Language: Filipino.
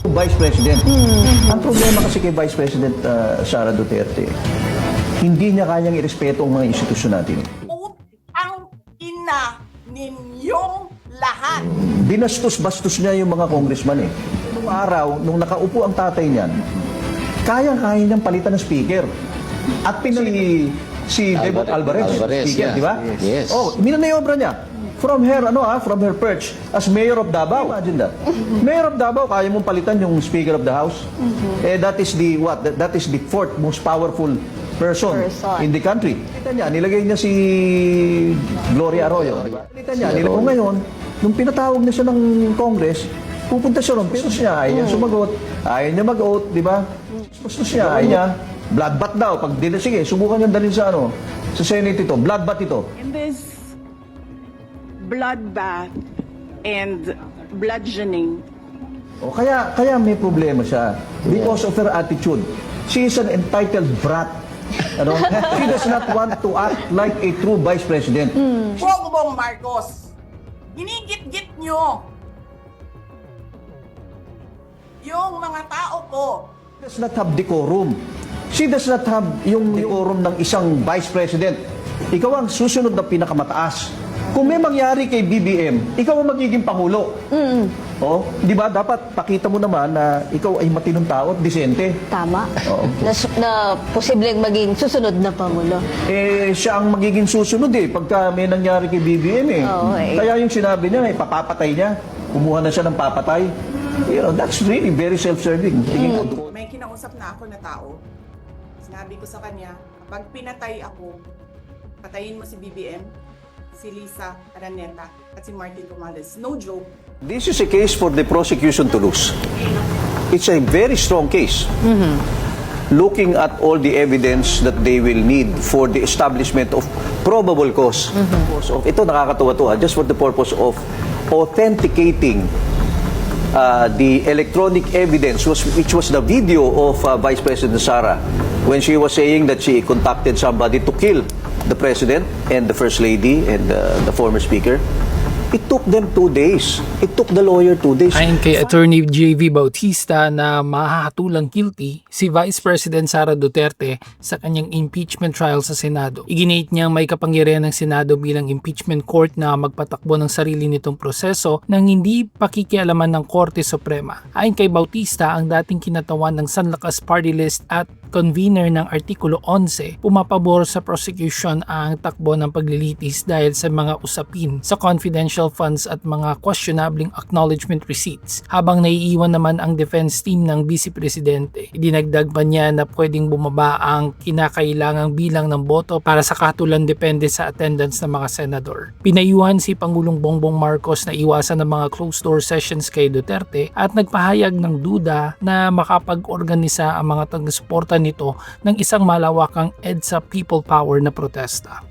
Vice President. Ang problema kasi kay Vice President Sara Duterte, hindi niya kayang irespeto ang mga institusyon natin. Ang ina ninyong lahat. Binastos-bastos niya yung mga congressman eh. Nung araw, nung nakaupo ang tatay niyan, kayang-kaya niyang palitan ng speaker. At si Devot Alvarez, speaker, yeah. di ba? Yes. Oh, minanayobra niya. From her perch as mayor of Davao. Imagine that. Mayor of Davao, kaya mong palitan yung speaker of the house. That is the what? That is the fourth most powerful person in the country. Kita niya, nilagay niya si Gloria Arroyo. Kita niya, nilagay ngayon, nung pinatawag niya siya ng Congress, pupunta siya ron, pero siya ayaw niya sumagot, ayaw niya mag-oath, di ba? Basta siya ayaw niya, bloodbath daw. Pag sige, subukan niya dalhin sa sa Senate ito, bloodbath ito. In this bloodbath and bludgeoning, O kaya may problema siya because of her attitude. She is an entitled brat. She does not want to act like a true vice president. Bongbong Marcos, ginigit-git nyo yung mga tao ko. She does not have decorum. She does not have yung decorum ng isang vice president. Ikaw ang susunod na pinakamataas. Kung may mangyari kay BBM, ikaw ang magiging pangulo. Oh, di ba? Dapat pakita mo naman na ikaw ay matinong tao at disente. Tama. Oo. Na posibleng maging susunod na Pangulo. Siya ang magiging susunod pagka may nangyari kay BBM Oo, Kaya yung sinabi niya, papapatay niya. Kumuha na siya ng papatay. That's really very self-serving. May kinausap na ako na tao. Sinabi ko sa kanya, kapag pinatay ako, patayin mo si BBM, si Lisa Araneta, at si Martin Romales. No joke. This is a case for the prosecution to lose. It's a very strong case. Looking at all the evidence that they will need for the establishment of probable cause. Ito nakakatawa to just for the purpose of authenticating the electronic evidence which was the video of Vice President Sara when she was saying that she contacted somebody to kill the President and the First Lady and the former Speaker. It took them 2 days. It took the lawyer 2 days. Ayon kay Attorney J.V. Bautista na mahahatulang guilty si Vice President Sara Duterte sa kanyang impeachment trial sa Senado. Iginate niyang may kapangyarihan ng Senado bilang impeachment court na magpatakbo ng sarili nitong proseso nang hindi pakikialaman ng Korte Suprema. Ayon kay Bautista, ang dating kinatawan ng Sanlakas Party List at convener ng Artikulo 11, pumapabor sa prosecution ang takbo ng paglilitis dahil sa mga usapin sa confidential funds at mga questionabling acknowledgement receipts. Habang naiiwan naman ang defense team ng Vice Presidente, idinagdag pa niya na pwedeng bumaba ang kinakailangang bilang ng boto para sa katulan depende sa attendance ng mga senador. Pinayuhan si Pangulong Bongbong Marcos na iwasan ng mga closed-door sessions kay Duterte at nagpahayag ng duda na makapag-organisa ang mga taga-suporta nito ng isang malawakang EDSA People Power na protesta.